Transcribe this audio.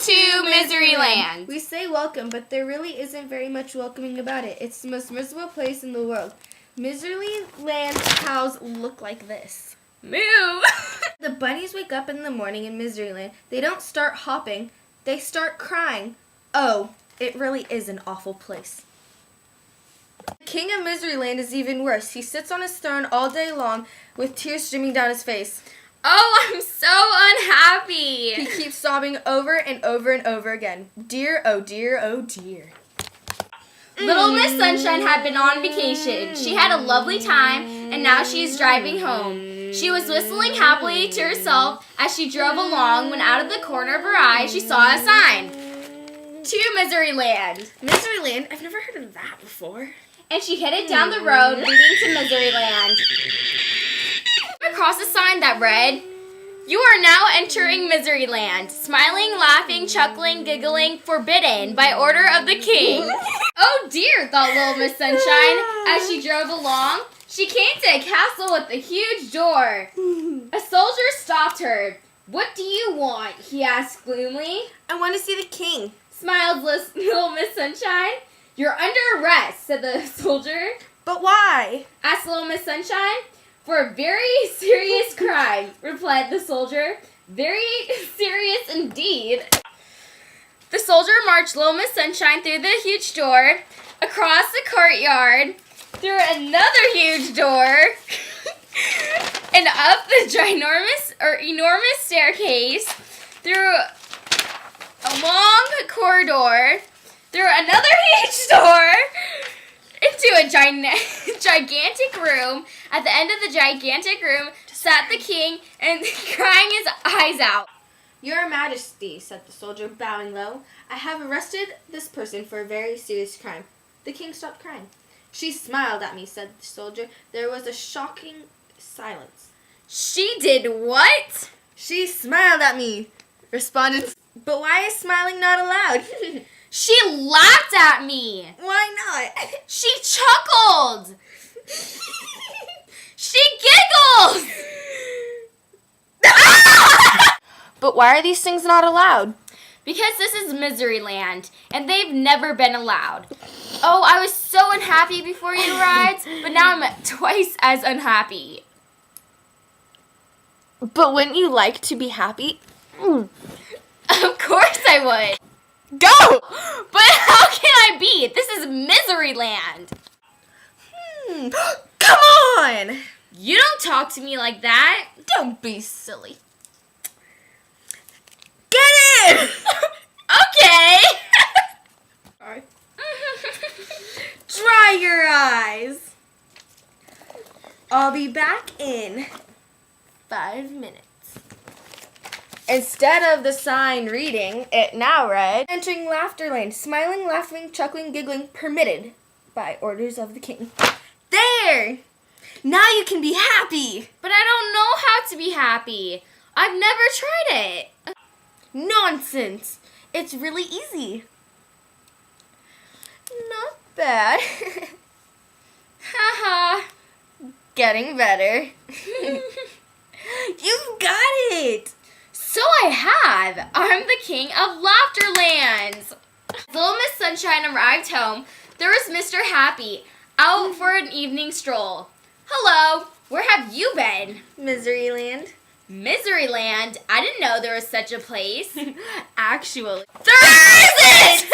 to Miseryland. We say welcome, but there really isn't very much welcoming about it. It's the most miserable place in the world. Miseryland's cows look like this. Moo! The bunnies wake up in the morning in Miseryland. They don't start hopping, they start crying. Oh, it really is an awful place. The king of Miseryland is even worse. He sits on his throne all day long with tears streaming down his face. Oh, I'm so unhappy. He keeps sobbing over and over and over again. Dear, oh dear, oh dear. Little Miss Sunshine had been on vacation. She had a lovely time, and now she is driving home. She was whistling happily to herself as she drove along when out of the corner of her eye she saw a sign. To Miseryland. Miseryland? I've never heard of that before. And she headed down the road leading to Miseryland. Across a sign that read, "You are now entering Miseryland. Smiling, laughing, chuckling, giggling, forbidden by order of the king." Oh dear, thought little Miss Sunshine as she drove along. She came to a castle with a huge door. A soldier stopped her. "What do you want?" he asked gloomily. I want to see the king, smiled little Miss Sunshine. "You're under arrest," said the soldier. But why? Asked little Miss Sunshine. "For a very serious crime," replied the soldier. "Very serious indeed." The soldier marched little Miss Sunshine through the huge door, across the courtyard, through another huge door, and up the enormous staircase, through a long corridor, through another huge door, into a gigantic room. At the end of the gigantic room sat the king and crying his eyes out. Your Majesty, said the soldier, bowing low, I have arrested this person for a very serious crime. The king stopped crying. She smiled at me, said the soldier. There was a shocking silence. She did what? She smiled at me, responded. But why is smiling not allowed? She laughed at me. Why not? She chuckled. She giggled. But why are these things not allowed? Because this is Miseryland, and they've never been allowed. Oh, I was so unhappy before you arrived, but now I'm twice as unhappy. But wouldn't you like to be happy? Of course I would. Go! But how can I be? This is Miseryland. Come on! You don't talk to me like that. Don't be silly. Get in! Okay. Sorry. Dry your eyes. I'll be back in 5 minutes. Instead of the sign reading, it now read, entering Laughterland, smiling, laughing, chuckling, giggling, permitted by orders of the king. There! Now you can be happy! But I don't know how to be happy. I've never tried it. Nonsense! It's really easy. Not bad. Haha. Getting better. You've got it! So I have. I'm the king of Laughterland. As little Miss Sunshine arrived home, there was Mr. Happy, out for an evening stroll. Hello, where have you been? Miseryland. Miseryland? I didn't know there was such a place. Actually. There isn't!